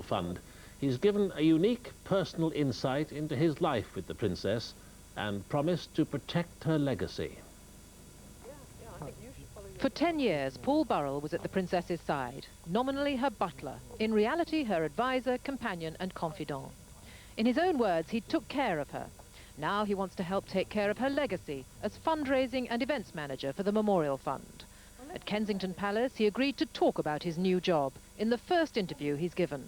Fund. He's given a unique personal insight into his life with the princess and promised to protect her legacy. For 10 years, Paul Burrell was at the princess's side, nominally her butler, in reality her advisor, companion and confidant. In his own words, he took care of her. Now he wants to help take care of her legacy as fundraising and events manager for the Memorial Fund. At Kensington Palace, he agreed to talk about his new job in the first interview he's given.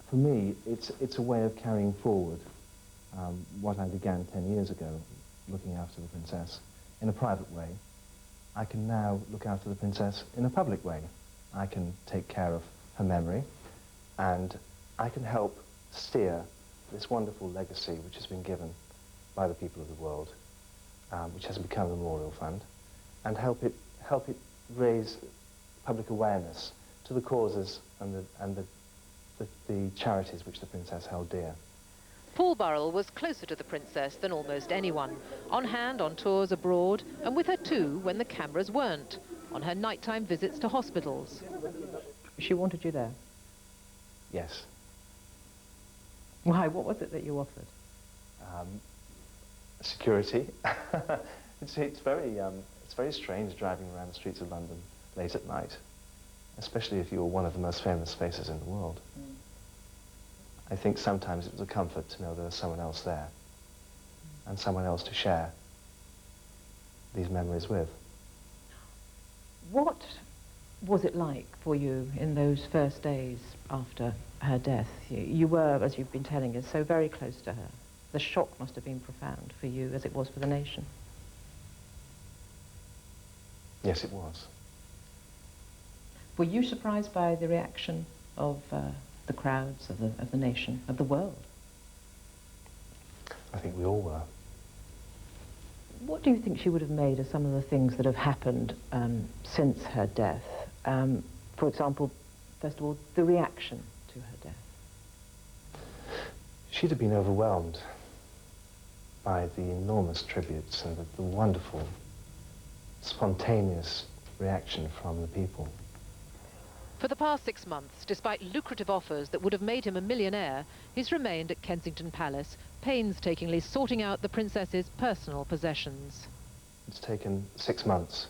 For me, it's a way of carrying forward what I began 10 years ago, looking after the princess in a private way. I can now look after the princess in a public way. I can take care of her memory, and I can help steer this wonderful legacy which has been given by the people of the world, which has become the Memorial Fund, and help it raise public awareness to the causes and the charities which the princess held dear. Paul Burrell was closer to the princess than almost anyone, on hand on tours abroad, and with her too when the cameras weren't, on her nighttime visits to hospitals. She wanted you there? Yes. Why? What was it that you offered? Security. It's very strange driving around the streets of London late at night, especially if you're one of the most famous faces in the world. I think sometimes it was a comfort to know there was someone else there, and someone else to share these memories with. What was it like for you in those first days after her death? You were, as you've been telling us, so very close to her. The shock must have been profound for you, as it was for the nation. Yes, it was. Were you surprised by the reaction of the crowds, of the nation, of the world? I think we all were. What do you think she would have made of some of the things that have happened since her death? For example, first of all, the reaction to her death. She'd have been overwhelmed by the enormous tributes and the wonderful, spontaneous reaction from the people. For the past 6 months, despite lucrative offers that would have made him a millionaire, he's remained at Kensington Palace, painstakingly sorting out the princess's personal possessions. It's taken 6 months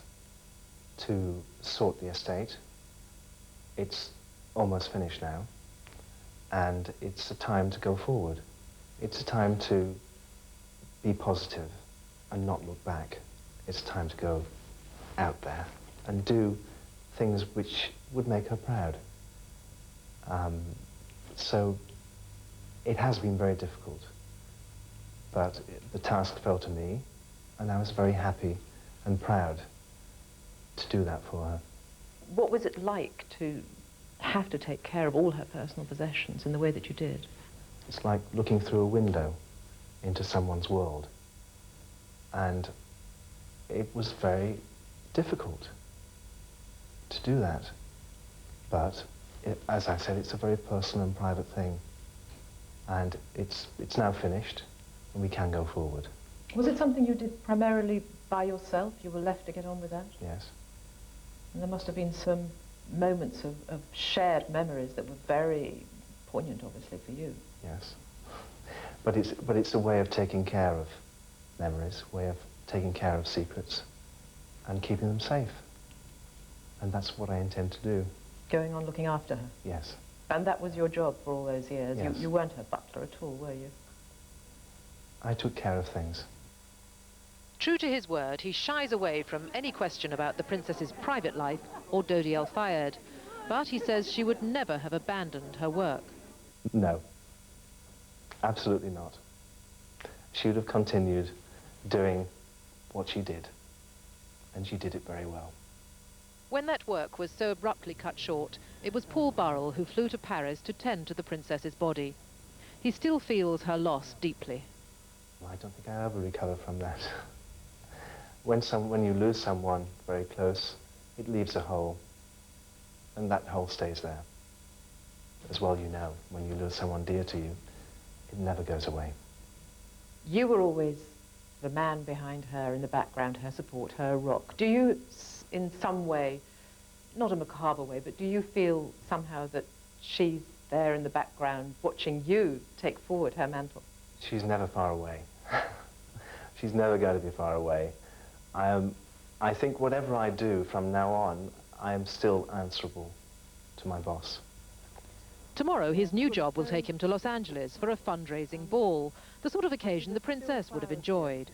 to sort the estate. It's almost finished now, and it's a time to go forward. It's a time to be positive and not look back. It's time to go out there and do things which would make her proud. So it has been very difficult, but the task fell to me, and I was very happy and proud to do that for her. What was it like to have to take care of all her personal possessions in the way that you did? It's like looking through a window into someone's world, and it was very difficult to do that. But, as I said, it's a very personal and private thing, and it's now finished, and we can go forward. Was it something you did primarily by yourself? You were left to get on with that? Yes. And there must have been some moments of shared memories that were very poignant, obviously, for you. Yes. But it's a way of taking care of memories, a way of taking care of secrets, and keeping them safe. And that's what I intend to do. Going on looking after her? Yes. And that was your job for all those years? Yes. You weren't her butler at all, were you? I took care of things. True to his word, he shies away from any question about the princess's private life or Dodi El Fayed. But he says she would never have abandoned her work. No. Absolutely not. She would have continued doing what she did, and she did it very well. When that work was so abruptly cut short, it was Paul Burrell who flew to Paris to tend to the princess's body. He still feels her loss deeply. I don't think I'll ever recover from that. When you lose someone very close, it leaves a hole, and that hole stays there. As well, you know, when you lose someone dear to you, it never goes away. You were always the man behind her, in the background, her support, her rock. Do you, in some way, not a macabre way, but do you feel somehow that she's there in the background watching you take forward her mantle? She's never far away. She's never going to be far away. I think whatever I do from now on, I am still answerable to my boss. Tomorrow, his new job will take him to Los Angeles for a fundraising ball, the sort of occasion the princess would have enjoyed.